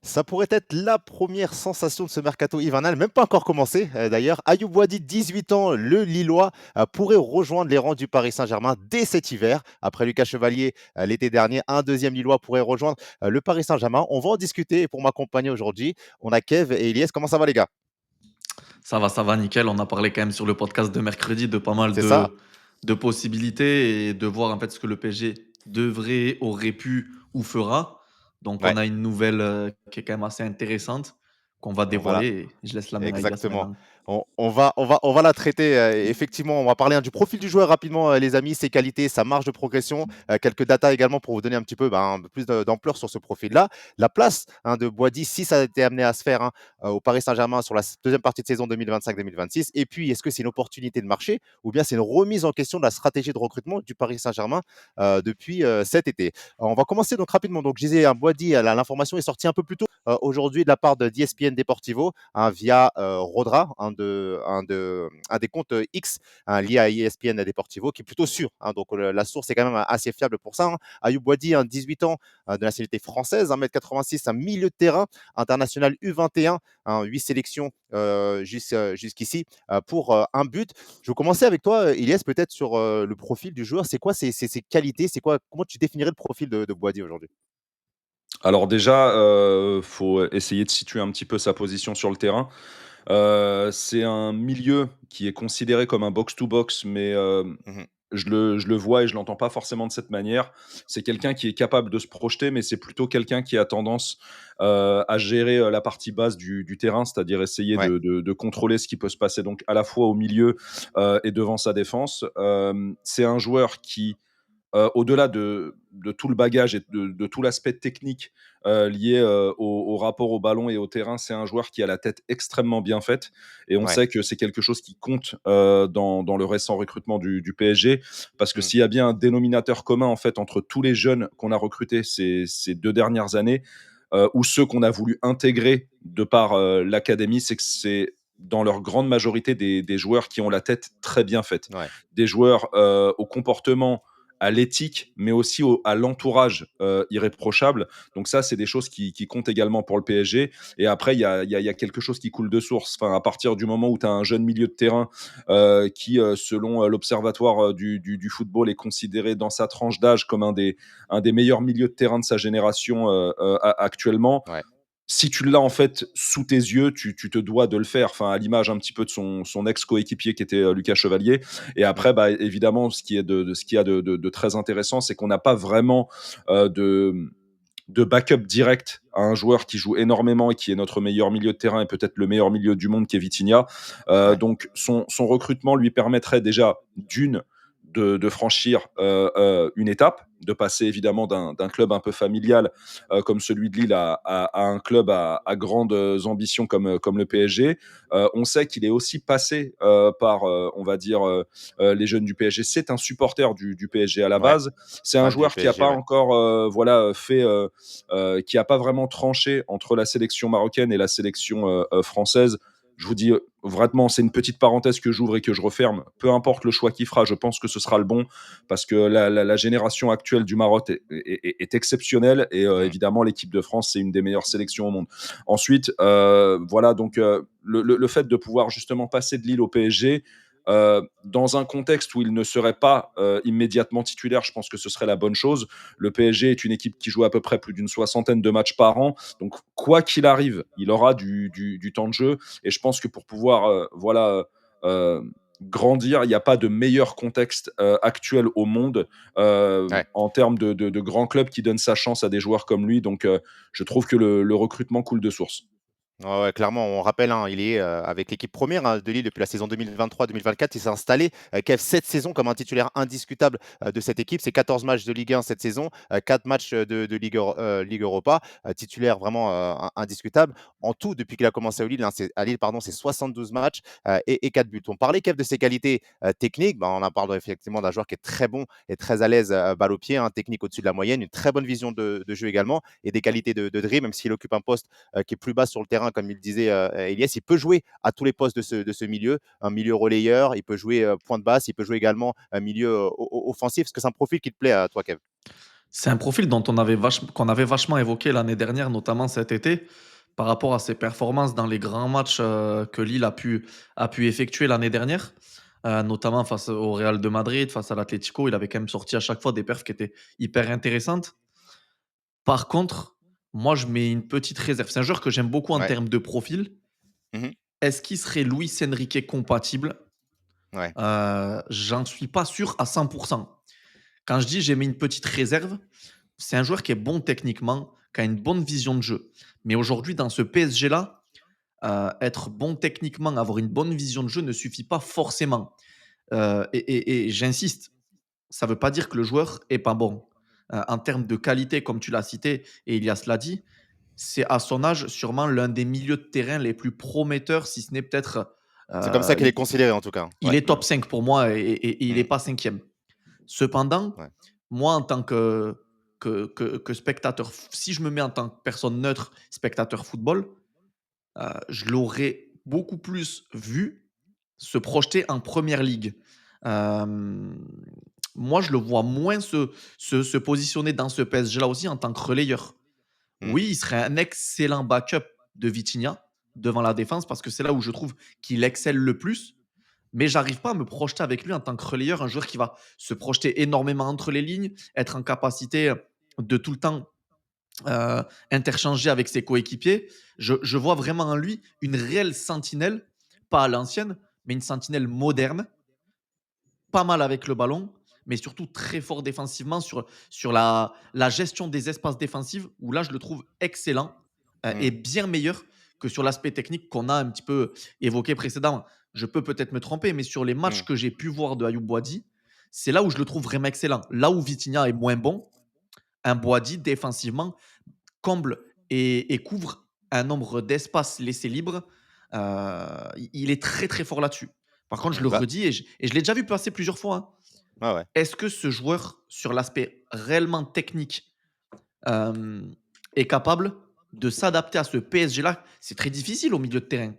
Ça pourrait être la première sensation de ce mercato hivernal, même pas encore commencé, d'ailleurs. Ayoub Boadi, 18 ans, le Lillois, pourrait rejoindre les rangs du Paris Saint-Germain dès cet hiver. Après Lucas Chevalier, l'été dernier, un deuxième Lillois pourrait rejoindre le Paris Saint-Germain. On va en discuter et pour m'accompagner aujourd'hui, on a Kev et Elias. Comment ça va les gars? Ça va nickel. On a parlé quand même sur le podcast de mercredi de pas mal C'est ça? de possibilités et de voir en fait ce que le PSG devrait, aurait pu ou fera. Donc Ouais, on a une nouvelle qui est quand même assez intéressante qu'on va voilà. dévoiler et je laisse la main à Elias Exactement. maintenant. On va la traiter. Effectivement, on va parler du profil du joueur rapidement, les amis, ses qualités, sa marge de progression, quelques datas également pour vous donner un petit peu, un peu plus d'ampleur sur ce profil-là. La place de Boadi, si ça a été amené à se faire au Paris Saint-Germain sur la deuxième partie de saison 2025-2026. Et puis, est-ce que c'est une opportunité de marché ou bien c'est une remise en question de la stratégie de recrutement du Paris Saint-Germain depuis cet été? On va commencer donc rapidement. Donc, je disais, Boadi, l'information est sortie un peu plus tôt aujourd'hui de la part d'ESPN Deportivo via Rodra, un des comptes X liés à ESPN Deportivo, qui est plutôt sûr. Donc la source est quand même assez fiable pour ça. Ayoub Boadi, 18 ans, de nationalité française, 1,86 m, un milieu de terrain international U21, 8 sélections jusqu'ici pour un but. Je vais commencer avec toi, Elias, peut-être sur le profil du joueur. C'est quoi ses qualités? C'est quoi, comment tu définirais le profil de Boadi aujourd'hui? Alors déjà, faut essayer de situer un petit peu sa position sur le terrain. C'est un milieu qui est considéré comme un box to box, mais Mhm. je le vois et je l'entends pas forcément de cette manière. C'est quelqu'un qui est capable de se projeter, mais c'est plutôt quelqu'un qui a tendance, à gérer, la partie basse du terrain, c'est-à-dire essayer Ouais, de contrôler ce qui peut se passer donc à la fois au milieu, et devant sa défense. C'est un joueur qui au-delà de tout le bagage et de tout l'aspect technique lié au rapport au ballon et au terrain, c'est un joueur qui a la tête extrêmement bien faite. Et on ouais. sait que c'est quelque chose qui compte dans le récent recrutement du PSG. Parce que Mm. s'il y a bien un dénominateur commun en fait, entre tous les jeunes qu'on a recrutés ces 2 dernières années, ou ceux qu'on a voulu intégrer de par l'académie, c'est que c'est dans leur grande majorité des joueurs qui ont la tête très bien faite. Ouais. Des joueurs au comportement, à l'éthique, mais aussi à l'entourage irréprochable. Donc ça, c'est des choses qui comptent également pour le PSG. Et après, il y a quelque chose qui coule de source. Enfin, à partir du moment où tu as un jeune milieu de terrain qui, selon l'Observatoire du football, est considéré dans sa tranche d'âge comme un des meilleurs milieux de terrain de sa génération actuellement, Ouais. si tu l'as en fait sous tes yeux, tu te dois de le faire. Enfin, à l'image un petit peu de son ex-coéquipier qui était Lucas Chevalier. Et Mm. après, bah, évidemment, ce qu'il y a de très intéressant, c'est qu'on n'a pas vraiment de backup direct à un joueur qui joue énormément et qui est notre meilleur milieu de terrain et peut-être le meilleur milieu du monde qui est Vitinha. Ouais. Donc son recrutement lui permettrait déjà d'une de franchir une étape, de passer évidemment d'un club un peu familial comme celui de Lille à un club à grandes ambitions comme le PSG. On sait qu'il est aussi passé par, on va dire, les jeunes du PSG. C'est un supporter du PSG à la Ouais. base. C'est un Fan du joueur qui n'a PSG, pas ouais. encore qui n'a pas vraiment tranché entre la sélection marocaine et la sélection française. Je vous dis vraiment, c'est une petite parenthèse que j'ouvre et que je referme. Peu importe le choix qu'il fera, je pense que ce sera le bon parce que la génération actuelle du Maroc est exceptionnelle et Mmh. évidemment l'équipe de France c'est une des meilleures sélections au monde. Ensuite, voilà donc le fait de pouvoir justement passer de Lille au PSG, dans un contexte où il ne serait pas immédiatement titulaire, je pense que ce serait la bonne chose. Le PSG est une équipe qui joue à peu près plus d'une soixantaine de matchs par an. Donc, quoi qu'il arrive, il aura du temps de jeu. Et je pense que pour pouvoir euh, grandir, il n'y a pas de meilleur contexte actuel au monde Ouais. en termes de grands clubs qui donnent sa chance à des joueurs comme lui. Donc, je trouve que le recrutement coule de source. Ouais, ouais, clairement, on rappelle, il est avec l'équipe première de Lille depuis la saison 2023-2024. Il s'est installé, qui a 7 saisons comme un titulaire indiscutable de cette équipe. C'est 14 matchs de Ligue 1 cette saison, 4 matchs de Ligue Europa, titulaire vraiment indiscutable. En tout, depuis qu'il a commencé à Lille pardon, c'est 72 matchs et 4 buts. On parlait, Kev, de ses qualités techniques. On en parle effectivement d'un joueur qui est très bon et très à l'aise balle au pied, technique au-dessus de la moyenne, une très bonne vision de jeu également et des qualités de dribble, même s'il occupe un poste qui est plus bas sur le terrain, comme il disait Elias. Il peut jouer à tous les postes de ce milieu, un milieu relayeur, il peut jouer point de basse, il peut jouer également un milieu offensif. Est-ce que c'est un profil qui te plaît à toi, Kev? C'est un profil dont qu'on avait vachement évoqué l'année dernière, notamment cet été, par rapport à ses performances dans les grands matchs que Lille a pu effectuer l'année dernière, notamment face au Real de Madrid, face à l'Atlético. Il avait quand même sorti à chaque fois des perfs qui étaient hyper intéressantes. Par contre, moi, je mets une petite réserve. C'est un joueur que j'aime beaucoup en Ouais. termes de profil. Mmh. Est-ce qu'il serait Luis Enrique compatible? Ouais. J'en suis pas sûr à 100%. Quand je dis j'ai mis une petite réserve, c'est un joueur qui est bon techniquement, qui a une bonne vision de jeu. Mais aujourd'hui, dans ce PSG-là, être bon techniquement, avoir une bonne vision de jeu ne suffit pas forcément. Et j'insiste, ça ne veut pas dire que le joueur est pas bon. En termes de qualité, comme tu l'as cité, et Ilias l'a dit, c'est à son âge sûrement l'un des milieux de terrain les plus prometteurs, si ce n'est peut-être. C'est comme ça euh, qu'il est considéré en tout cas. il Ouais. est top 5 pour moi et il n'est Mmh. pas cinquième. Cependant, Ouais. moi, en tant que spectateur, si je me mets en tant que personne neutre, spectateur football, je l'aurais beaucoup plus vu se projeter en première ligue. Hem, Moi, je le vois moins se positionner dans ce PSG-là aussi en tant que relayeur. Mmh. Oui, il serait un excellent backup de Vitinha devant la défense parce que c'est là où je trouve qu'il excelle le plus. Mais j'arrive pas à me projeter avec lui en tant que relayeur, un joueur qui va se projeter énormément entre les lignes, être en capacité de tout le temps interchanger avec ses coéquipiers. Je vois vraiment en lui une réelle sentinelle, pas à l'ancienne, mais une sentinelle moderne, pas mal avec le ballon, mais surtout très fort défensivement sur la gestion des espaces défensifs, où là, je le trouve excellent et Mmh. bien meilleur que sur l'aspect technique qu'on a un petit peu évoqué précédemment. Je peux peut-être me tromper, mais sur les matchs Mmh. que j'ai pu voir de Ayoub Boadi, c'est là où je le trouve vraiment excellent. Là où Vitinha est moins bon, un Boadi défensivement comble et couvre un nombre d'espaces laissés libres. Il est très très fort là-dessus. Par contre, je Mmh. le Bah, redis et je l'ai déjà vu passer plusieurs fois, hein. ouais, ouais. Est-ce que ce joueur, sur l'aspect réellement technique, euh, est capable de s'adapter à ce PSG-là? C'est très difficile au milieu de terrain.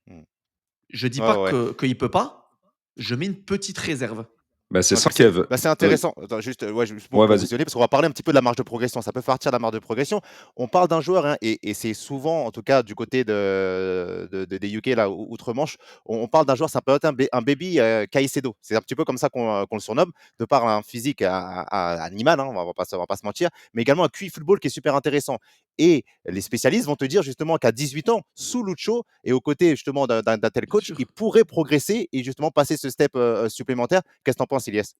Mmh. Je dis Ouais, pas ouais, ouais. qu'il ne peut pas. Je mets une petite réserve. Bah, c'est OK, ça, Kev. c'est Oui. intéressant. Attends, juste, ouais, juste Ouais, pour vas-y. visionner, parce qu'on va parler un petit peu de la marge de progression. Ça peut partir de la marge de progression. On parle d'un joueur, hein, et c'est souvent, en tout cas, du côté des UK, là, outre-Manche, on parle d'un joueur, ça peut être un baby Caicedo. C'est un petit peu comme ça qu'on le surnomme, de par un physique animal, hein, on va pas se mentir, mais également un QI football qui est super intéressant. Et les spécialistes vont te dire justement qu'à 18 ans, sous Lucho et aux côtés justement d'un tel Bien coach, il sûr. pourrait progresser et justement passer ce step supplémentaire. Qu'est-ce que tu en penses, Ilyes?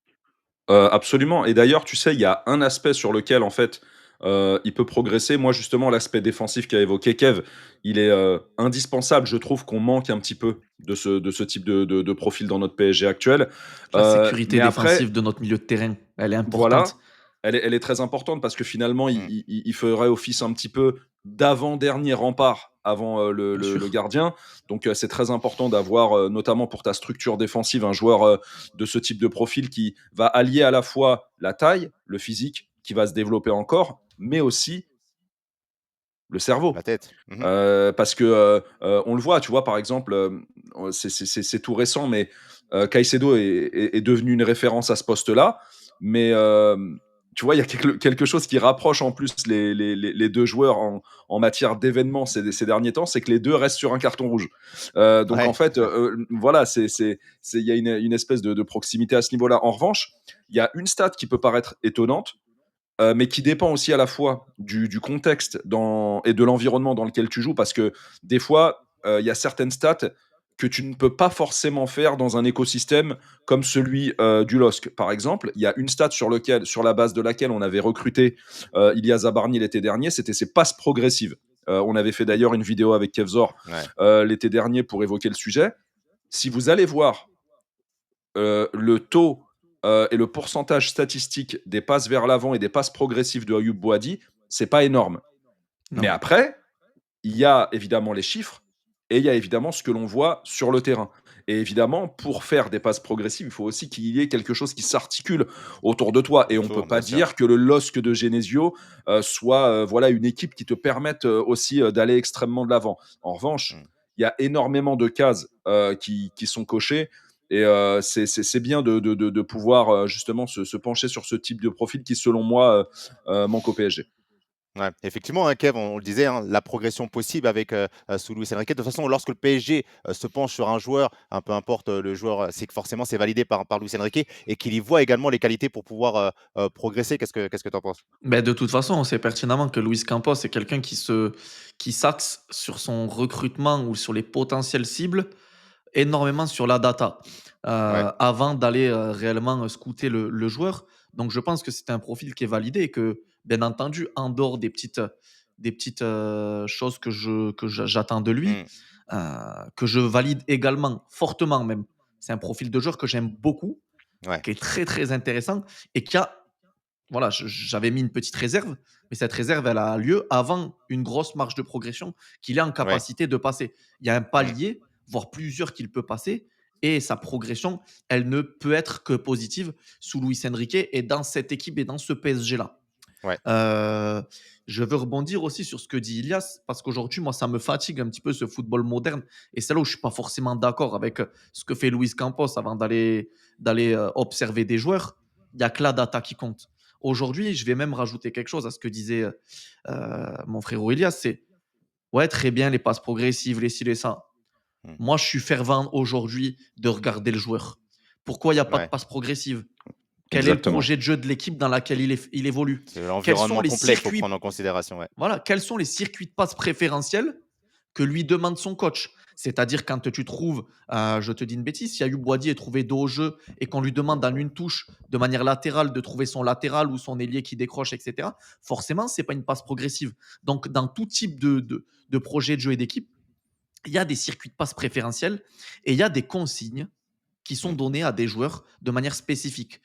Absolument. Et d'ailleurs, tu sais, il y a un aspect sur lequel, en fait, il peut progresser. Moi, justement, l'aspect défensif qu'a évoqué Kev, il est indispensable. Je trouve qu'on manque un petit peu de ce type de profil dans notre PSG actuel. La sécurité Mais après, défensive de notre milieu de terrain, elle est voilà, importante. elle est très importante parce que finalement, Mmh. il ferait office un petit peu d'avant-dernier rempart avant Bien le sûr. gardien. Donc, c'est très important d'avoir, notamment pour ta structure défensive, un joueur de ce type de profil qui va allier à la fois la taille, le physique, qui va se développer encore, mais aussi le La cerveau. tête. Mmh. Parce que on le voit, tu vois, par exemple, c'est tout récent, mais Caicedo est devenu une référence à ce poste-là. Mais tu vois, il y a quelque chose qui rapproche en plus les deux joueurs en matière d'événements ces derniers temps, c'est que les deux restent sur un carton rouge. Donc en Ouais. fait, voilà, il y a une espèce de proximité à ce niveau-là. En revanche, il y a une stat qui peut paraître étonnante, mais qui dépend aussi à la fois du contexte et de l'environnement dans lequel tu joues, parce que des fois, il y a certaines stats que tu ne peux pas forcément faire dans un écosystème comme celui du LOSC. Par exemple, il y a une stat sur la base de laquelle on avait recruté Ilia Zabarni l'été dernier, c'était ses passes progressives. On avait fait d'ailleurs une vidéo avec Kevzor Ouais. l'été dernier pour évoquer le sujet. Si vous allez voir le taux et le pourcentage statistique des passes vers l'avant et des passes progressives de Ayoub Boadi, c'est pas énorme. Mais Non. après, il y a évidemment les chiffres et il y a évidemment ce que l'on voit sur le terrain. Et évidemment, pour faire des passes progressives, il faut aussi qu'il y ait quelque chose qui s'articule autour de toi. Et on ne peut Autour, pas bien sûr. dire que le LOSC de Genesio soit voilà, une équipe qui te permette aussi d'aller extrêmement de l'avant. En revanche, Mmh. il y a énormément de cases qui sont cochées. Et c'est bien de pouvoir justement se pencher sur ce type de profil qui, selon moi, manque au PSG. Ouais, effectivement, hein, Kev, on le disait, hein, la progression possible avec sous Luis Enrique. De toute façon, lorsque le PSG se penche sur un joueur, peu importe le joueur, c'est que forcément c'est validé par Luis Enrique et qu'il y voit également les qualités pour pouvoir progresser. Qu'est-ce que tu en penses? Mais de toute façon, on sait pertinemment que Luis Campos est quelqu'un qui s'axe sur son recrutement ou sur les potentielles cibles énormément sur la data, Ouais, avant d'aller, réellement, scouter le joueur. Donc je pense que c'est un profil qui est validé et que, bien entendu, en dehors des petites choses que j'attends de lui, mmh, heu, que je valide également, fortement même. C'est un profil de joueur que j'aime beaucoup, ouais, qui est très, très intéressant et qui a voilà, j'avais mis une petite réserve, mais cette réserve, elle a lieu avant une grosse marge de progression qu'il est en ouais, capacité de passer. Il y a un mmh, palier, voire plusieurs qu'il peut passer, et sa progression, elle ne peut être que positive sous Luis Enrique et dans cette équipe et dans ce PSG-là. ouais, Heu, je veux rebondir aussi sur ce que dit Ilias, parce qu'aujourd'hui, moi, ça me fatigue un petit peu ce football moderne et c'est là où je suis pas forcément d'accord avec, ce que fait Luis Campos avant d'aller observer des joueurs. Il y a que la data qui compte. Aujourd'hui, je vais même rajouter quelque chose à ce que disait, mon frérot Ilias, c'est: «Ouais, très bien les passes progressives, les ci, les ça». mmh, Moi, je suis fervent aujourd'hui de regarder le joueur. Pourquoi il y a pas de ouais. passe progressive? Quel est le Exactement. projet de jeu de l'équipe dans laquelle il évolue? C'est Quels sont l'environnement les complet qu'il faut prendre circuits en considération, ouais. voilà, quels sont les circuits de passe préférentiels que lui demande son coach? C'est-à-dire quand tu trouves, je te dis une bêtise, si Ayoub Boadi est trouvé dos au jeu et qu'on lui demande en une touche, de manière latérale, de trouver son latéral ou son ailier qui décroche et cetera, forcément, c'est pas une passe progressive. Donc dans tout type de projet de jeu et d'équipe, il y a des circuits de passe préférentiels et il y a des consignes qui sont Mmh, données à des joueurs de manière spécifique.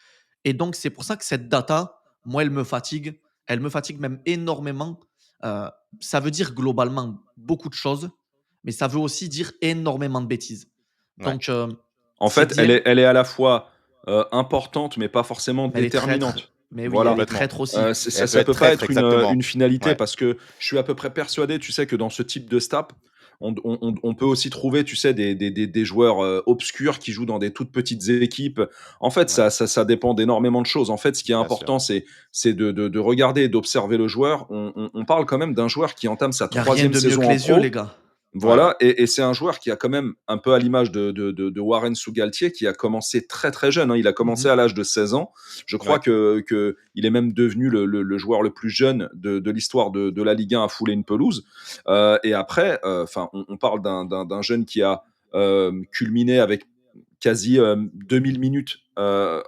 Et donc, c'est pour ça que cette data, moi, elle me fatigue. Elle me fatigue même énormément. Euh, Ça veut dire globalement beaucoup de choses, mais ça veut aussi dire énormément de bêtises. ouais, Donc, En c'est fait, bien, elle est à la fois, importante, mais pas forcément mais elle est traître. déterminante. Mais oui, elle Voilà. est complètement. traître aussi. Ça Elle peut ça être peut pas traître, être exactement. une finalité Ouais, parce que je suis à peu près persuadé, tu sais, que dans ce type de stats, on peut aussi trouver, tu sais, des joueurs, obscurs qui jouent dans des toutes petites équipes. En fait, ouais, ça dépend d'énormément de choses. En fait, ce qui est bien sûr. important, c'est de regarder et d'observer le joueur. On parle quand même d'un joueur qui entame sa Il n'y a rien 3e de mieux saison que en les yeux, les pro. gars. Ouais, ouais, Voilà, et c'est un joueur qui a quand même, un peu à l'image de Warren Sougaltier, qui a commencé très très jeune, hein. Il a commencé Mhm. à l'âge de 16 ans. Je crois ouais, que il est même devenu le joueur le plus jeune de l'histoire de la Ligue 1 à fouler une pelouse. Et après, enfin, on parle d'un jeune qui a culminé avec quasi 2000 minutes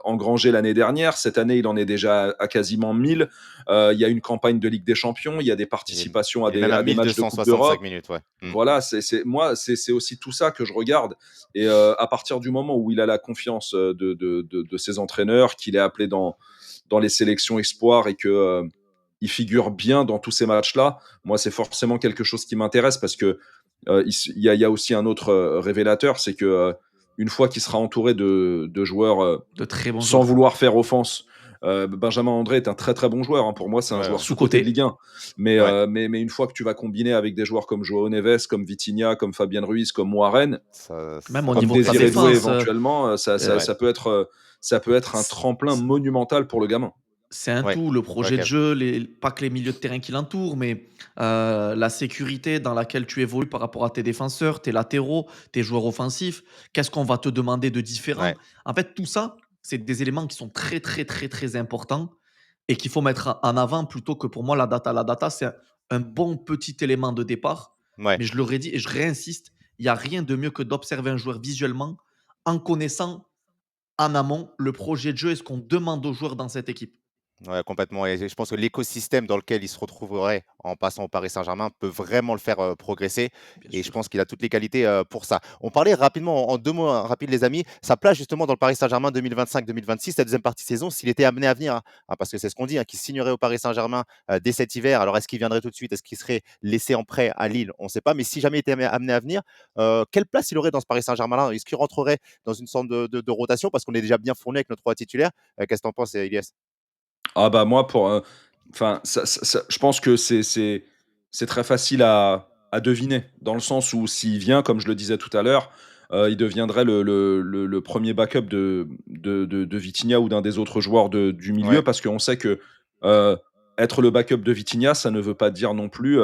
engrangées l'année dernière. Cette année, il en est déjà à quasiment 1000. Il y a une campagne de Ligue des Champions, il y a des participations il est même à à des matchs de Coupe 1265 d'Europe. minutes, ouais. Mmh, Voilà, moi, c'est aussi tout ça que je regarde. Et à partir du moment où il a la confiance de ses entraîneurs, qu'il est appelé dans les sélections espoirs et que il figure bien dans tous ces matchs-là, moi, c'est forcément quelque chose qui m'intéresse parce que il y a aussi un autre révélateur, c'est que une fois qu'il sera entouré de joueurs, De très bons sans joueurs. vouloir faire offense, Benjamin André est un très très bon joueur, hein. Pour moi, c'est un ouais, joueur ouais, sous-coté de Ligue Sous-côté. 1. ouais. Mais une fois que tu vas combiner avec des joueurs comme Joao Neves, comme Vitinha, comme Fabien Ruiz, comme Warren, Même au Ça va comme niveau de sa Désiré progresser. Doué défense, éventuellement, Ouais, ça peut être un tremplin monumental pour le gamin. c'est un ouais, tout, le ouais, projet de Kev. jeu, pas que les milieux de terrain qui l'entourent, mais la sécurité dans laquelle tu évolues par rapport à tes défenseurs, tes latéraux, tes joueurs offensifs. Qu'est-ce qu'on va te demander de différent? Ouais, En fait, tout ça, c'est des éléments qui sont très, très, très, très importants et qu'il faut mettre en avant plutôt que pour moi la data. La data, c'est un bon petit élément de départ, ouais. mais je le redis et je réinsiste, il n'y a rien de mieux que d'observer un joueur visuellement en connaissant en amont le projet de jeu et ce qu'on demande aux joueurs dans cette équipe. Ouais, complètement et je pense que l'écosystème dans lequel il se retrouverait en passant au Paris Saint-Germain peut vraiment le faire, progresser Bien et je sûr. pense qu'il a toutes les qualités, pour ça. On parlait rapidement en 2 mots, hein, rapides les amis, sa place justement dans le Paris Saint-Germain 2025-2026, la deuxième partie de saison, s'il était amené à venir, parce que c'est ce qu'on dit, hein, qu'il signerait au Paris Saint-Germain, dès cet hiver. Alors est-ce qu'il viendrait tout de suite? Est-ce qu'il serait laissé en prêt à Lille? On ne sait pas, mais si jamais il était amené à venir, quelle place il aurait dans ce Paris Saint-Germain-là? Est-ce qu'il rentrerait dans une sorte de rotation? Parce qu'on est déjà bien fourni avec nos 3 titulaires. Qu'est-ce que tu en penses, Ilias? Ah bah moi pour, enfin je pense que c'est très facile à deviner, dans le sens où s'il vient, comme je le disais tout à l'heure, il deviendrait le premier backup de Vitinha ou d'un des autres joueurs du milieu, Ouais, parce qu'on sait que euh, être le backup de Vitinha, ça ne veut pas dire non plus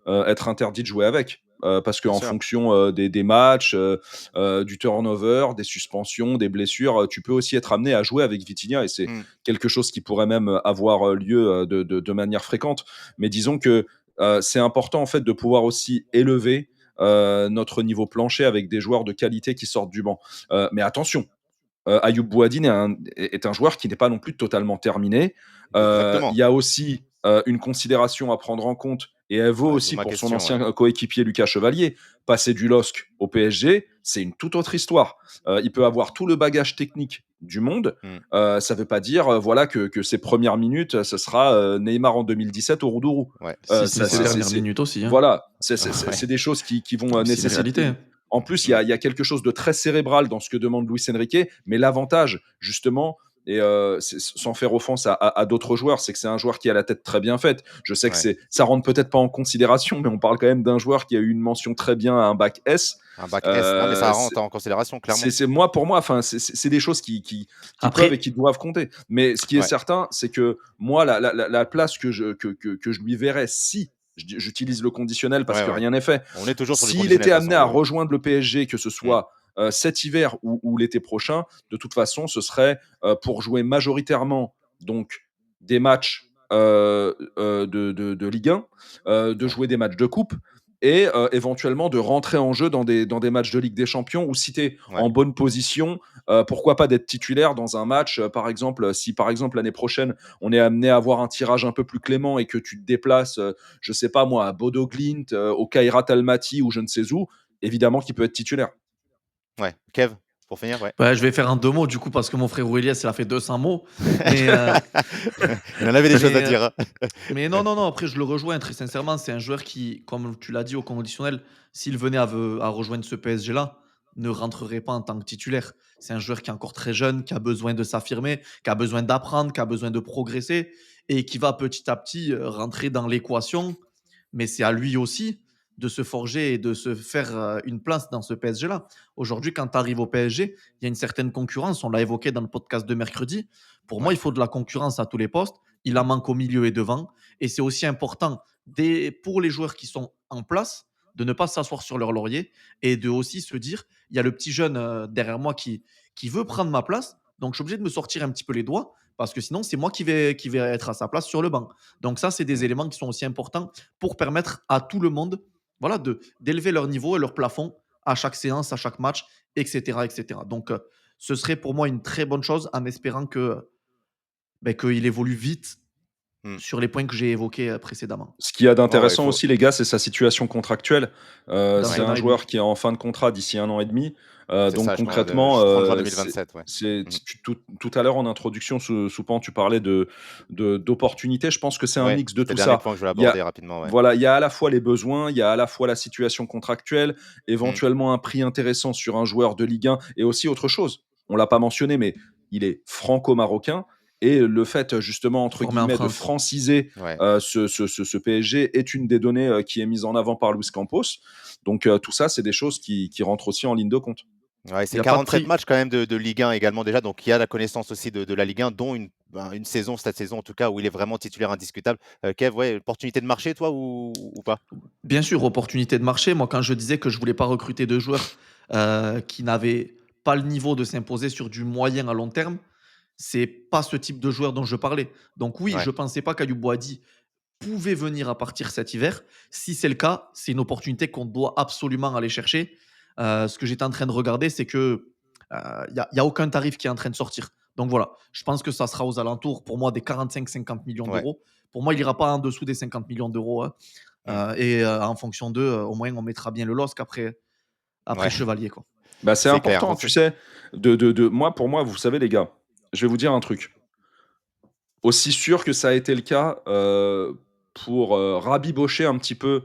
être interdit de jouer avec. Parce bien qu'en sûr. fonction des matchs, du turnover, des suspensions, des blessures, tu peux aussi être amené à jouer avec Vitinha, et c'est Mm. quelque chose qui pourrait même avoir lieu de manière fréquente. Mais disons que c'est important en fait de pouvoir aussi élever notre niveau plancher avec des joueurs de qualité qui sortent du banc. Mais attention, Ayoub Bouadine est un joueur qui n'est pas non plus totalement terminé. Il Exactement. y a aussi une considération à prendre en compte, et elle vaut Ouais, d'où aussi ma pour son question. Ouais. ancien coéquipier Lucas Chevalier. Passer du LOSC au PSG, c'est une toute autre histoire. Il peut avoir tout le bagage technique du monde. Mm. Ça ne veut pas dire voilà, que ses premières minutes, ce sera Neymar en 2017 au Roudourou. Ouais. Si, si, Ça, ses Ouais, ouais. dernières minutes aussi, hein. voilà, Ouais. c'est des choses qui vont C'est une nécessiter. réalité. En plus, Mm. il y a quelque chose de très cérébral dans ce que demande Luis Enrique, mais l'avantage, justement, et sans faire offense à d'autres joueurs, c'est que c'est un joueur qui a la tête très bien faite. Je sais que Ouais. ça rentre peut-être pas en considération, mais on parle quand même d'un joueur qui a eu une mention très bien à un bac S. Un bac S. Non, mais ça Euh, rentre en considération, clairement. moi, pour moi, enfin, c'est des choses qui peuvent et Après, qui doivent compter. Mais ce qui est Ouais. certain, c'est que moi, la place que je lui verrais, si j'utilise le conditionnel parce Ouais, que ouais. rien n'est fait, On est toujours sur du s'il conditionnel, était de toute amené façon. à rejoindre le PSG, que ce Mm. soit cet hiver ou l'été prochain, de toute façon, ce serait pour jouer majoritairement donc des matchs de Ligue 1, de Ouais. jouer des matchs de coupe, et éventuellement de rentrer en jeu dans des matchs de Ligue des Champions, ou si tu es Ouais. en bonne position, pourquoi pas d'être titulaire dans un match, par exemple, si par exemple l'année prochaine on est amené à avoir un tirage un peu plus clément et que tu te déplaces, je sais pas moi, à Bodo Glimt, au Kairat Almaty ou je ne sais où, évidemment qu'il peut être titulaire. Ouais. Kev, pour finir, ouais. bah, je vais faire un 2 mots du coup parce que mon frère Elias, il a fait 200 mots. Mais, Il en avait des choses à mais, dire, hein. mais non, non, non, après je le rejoins très sincèrement. C'est un joueur qui, comme tu l'as dit au conditionnel, s'il venait à rejoindre ce PSG-là, ne rentrerait pas en tant que titulaire. C'est un joueur qui est encore très jeune, qui a besoin de s'affirmer, qui a besoin d'apprendre, qui a besoin de progresser et qui va petit à petit rentrer dans l'équation. Mais c'est à lui aussi de se forger et de se faire une place dans ce PSG-là. Aujourd'hui, quand tu arrives au PSG, il y a une certaine concurrence. On l'a évoqué dans le podcast de mercredi. Pour moi, Ouais. il faut de la concurrence à tous les postes. Il en manque au milieu et devant. Et c'est aussi important pour les joueurs qui sont en place de ne pas s'asseoir sur leur laurier et de aussi se dire, il y a le petit jeune derrière moi qui veut prendre ma place. Donc, je suis obligé de me sortir un petit peu les doigts parce que sinon, c'est moi qui vais être à sa place sur le banc. Donc, ça, c'est des Mm. éléments qui sont aussi importants pour permettre à tout le monde voilà, d'élever leur niveau et leur plafond à chaque séance, à chaque match, etc. etc. Donc, ce serait pour moi une très bonne chose en espérant qu'il évolue vite Mm. sur les points que j'ai évoqués précédemment. Ce qu'il y a Ouais, ouais, il d'intéressant faut. aussi, les gars, c'est sa situation contractuelle. Dans C'est Ouais. un un an et demi. joueur qui est en fin de contrat d'ici 1 an et demi. C'est Donc ça, je crois, concrètement, 30 juin 2027. Ouais. Mm. tout à l'heure en introduction, Soupan, tu parlais d'opportunités. Je pense que c'est un Ouais. mix de C'était tout le dernier ça. point que je voulais Il y a, aborder rapidement. Ouais. voilà, il y a à la fois les besoins, il y a à la fois la situation contractuelle, Mm. éventuellement un prix intéressant sur un joueur de Ligue 1, et aussi autre chose. On l'a pas mentionné, mais il est franco-marocain. Et le fait, justement, entre Formé en guillemets, de France. franciser Ouais. ce PSG est une des données qui est mise en avant par Luis Campos. Donc tout ça, c'est des choses qui rentrent aussi en ligne de compte. Ouais, Il c'est n'y a pas de 47 prix. matchs quand même de Ligue 1 également déjà, donc il y a la connaissance aussi de la Ligue 1, dont une saison, cette saison en tout cas, où il est vraiment titulaire indiscutable. Kev, ouais, opportunité de marché, toi, ou pas? Bien sûr, opportunité de marché. Moi, quand je disais que je voulais pas recruter de joueurs qui n'avaient pas le niveau de s'imposer sur du moyen à long terme, c'est pas ce type de joueur dont je parlais. Donc oui, Ouais. je pensais pas qu'Ayou Boadi pouvait venir à partir cet hiver. Si c'est le cas, c'est une opportunité qu'on doit absolument aller chercher. Ce que j'étais en train de regarder, c'est que y a aucun tarif qui est en train de sortir. Donc voilà, je pense que ça sera aux alentours, pour moi, des 45-50 millions Ouais. d'euros. Pour moi, il ira pas en dessous des 50 millions d'euros, hein. Mm. En fonction d'eux, au moins, on mettra bien le LOSC après Ouais, Chevalier, quoi. Bah, c'est c'est clair. important, Bon, tu sais, moi, pour moi, vous savez, les gars, je vais vous dire un truc. Aussi sûr que ça a été le cas pour rabibocher un petit peu,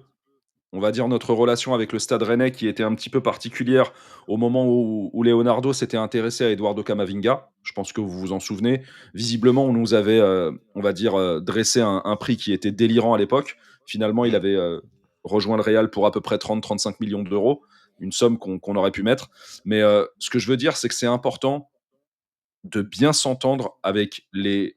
on va dire, notre relation avec le Stade Rennais, qui était un petit peu particulière au moment où Leonardo s'était intéressé à Eduardo Camavinga. Je pense que vous vous en souvenez. Visiblement, on nous avait, on va dire, dressé un prix qui était délirant à l'époque. Finalement, il Mm. avait rejoint le Real pour à peu près 30-35 millions d'euros. une somme qu'on aurait pu mettre. Mais ce que je veux dire, c'est que c'est important de bien s'entendre avec les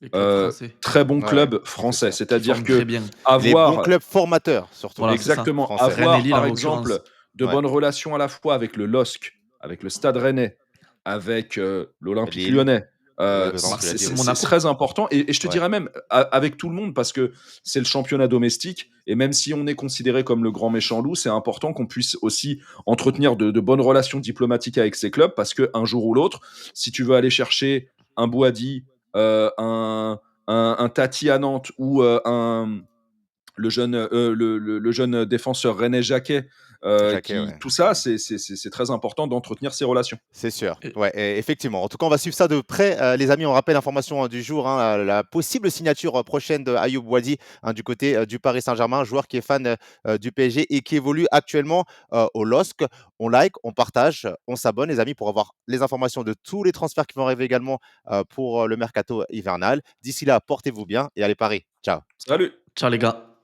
Les clubs français, très bons Ouais, ouais, clubs c'est français. sûr. qui C'est-à-dire forment très que bien. Les bons avoir clubs formateurs, surtout, Voilà, c'est ça. exactement, français. Rennes et avoir Lille, par en l'occurrence. exemple de Ouais. bonnes relations à la fois avec le LOSC, avec le Stade Rennais, avec l'Olympique Lille, Lyonnais, ouais, dedans, tu l'as dit, Marseille, ouais. c'est Monaco. très important. Et je te Ouais, dirais même avec tout le monde, parce que c'est le championnat domestique. Et même si on est considéré comme le grand méchant loup, c'est important qu'on puisse aussi entretenir de bonnes relations diplomatiques avec ces clubs, parce qu'un jour ou l'autre, si tu veux aller chercher un Boadi, un Tati à Nantes ou le jeune défenseur René Jacquet, Jacquet, ouais. tout ça, c'est très important d'entretenir ces relations. C'est sûr. Et Ouais, effectivement. En tout cas, on va suivre ça de près. Les amis, on rappelle l'information du jour, hein, la possible signature prochaine de Ayoub Wadi, hein, du côté du Paris Saint-Germain, joueur qui est fan du PSG et qui évolue actuellement au LOSC. On like, on partage, on s'abonne, les amis, pour avoir les informations de tous les transferts qui vont arriver également pour le mercato hivernal. D'ici là, portez-vous bien et allez Paris. Ciao. Salut! ciao les gars.